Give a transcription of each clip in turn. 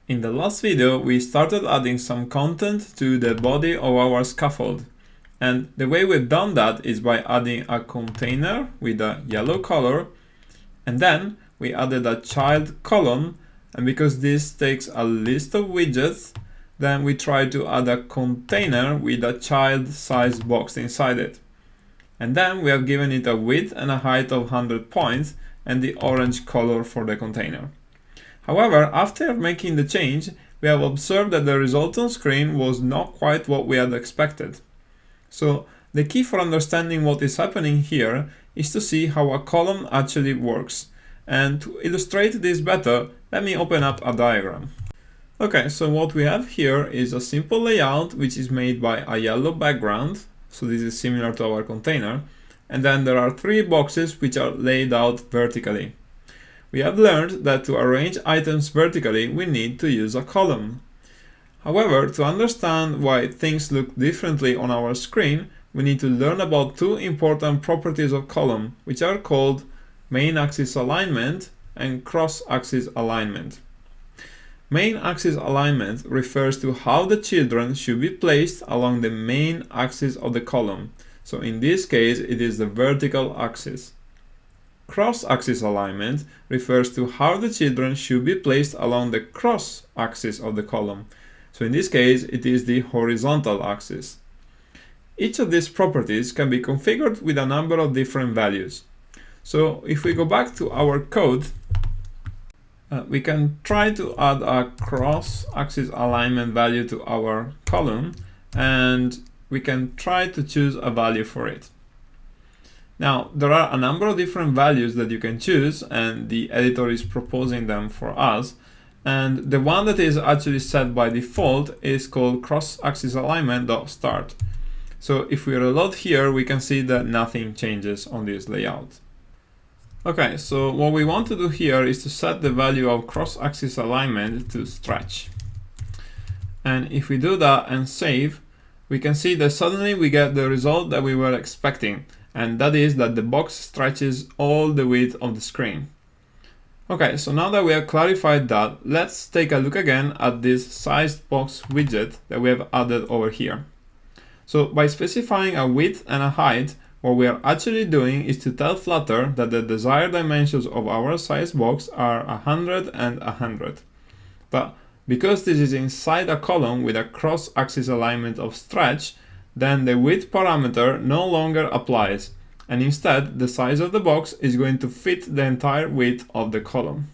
In the last video, we started adding some content to the body of our scaffold. And the way we've done that is by adding a container with a yellow color, and then we added a child column, and because this takes a list of widgets, then we try to add a container with a child size box inside it. And then we have given it a width and a height of 100 points and the orange color for the container. However, after making the change, we have observed that the result on screen was not quite what we had expected. So the key for understanding what is happening here is to see how a column actually works. And to illustrate this better, let me open up a diagram. Okay, so what we have here is a simple layout which is made by a yellow background. So this is similar to our container. And then there are three boxes which are laid out vertically. We have learned that to arrange items vertically, we need to use a column. However, to understand why things look differently on our screen, we need to learn about two important properties of column, which are called main axis alignment and cross-axis alignment. Main axis alignment refers to how the children should be placed along the main axis of the column. So in this case, it is the vertical axis. Cross-axis alignment refers to how the children should be placed along the cross-axis of the column. So in this case, it is the horizontal axis. Each of these properties can be configured with a number of different values. So if we go back to our code, we can try to add a cross-axis alignment value to our column, and we can try to choose a value for it. Now, there are a number of different values that you can choose, and the editor is proposing them for us. And the one that is actually set by default is called cross-axis alignment.start. So if we reload here, we can see that nothing changes on this layout. Okay, so what we want to do here is to set the value of cross-axis alignment to stretch. And if we do that and save, we can see that suddenly we get the result that we were expecting. And that is that the box stretches all the width of the screen. Okay, so now that we have clarified that, let's take a look again at this sized box widget that we have added over here. So by specifying a width and a height, what we are actually doing is to tell Flutter that the desired dimensions of our size box are 100 and 100. But because this is inside a column with a cross-axis alignment of stretch, then the width parameter no longer applies, and instead the size of the box is going to fit the entire width of the column.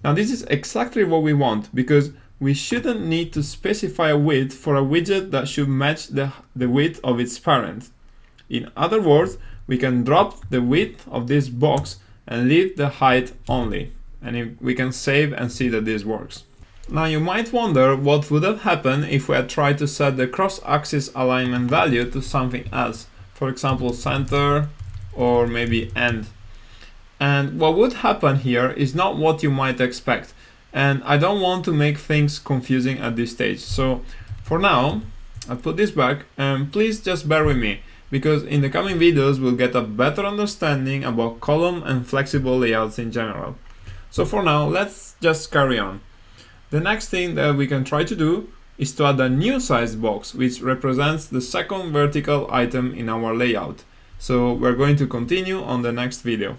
Now this is exactly what we want, because we shouldn't need to specify a width for a widget that should match the width of its parent. In other words, we can drop the width of this box and leave the height only, and we can save and see that this works. Now you might wonder what would have happened if we had tried to set the cross-axis alignment value to something else, for example center or maybe end. And what would happen here is not what you might expect, and I don't want to make things confusing at this stage. So for now, I'll put this back, and please just bear with me, because in the coming videos we'll get a better understanding about column and flexible layouts in general. So for now, let's just carry on. The next thing that we can try to do is to add a new sized box, which represents the second vertical item in our layout. So we're going to continue on the next video.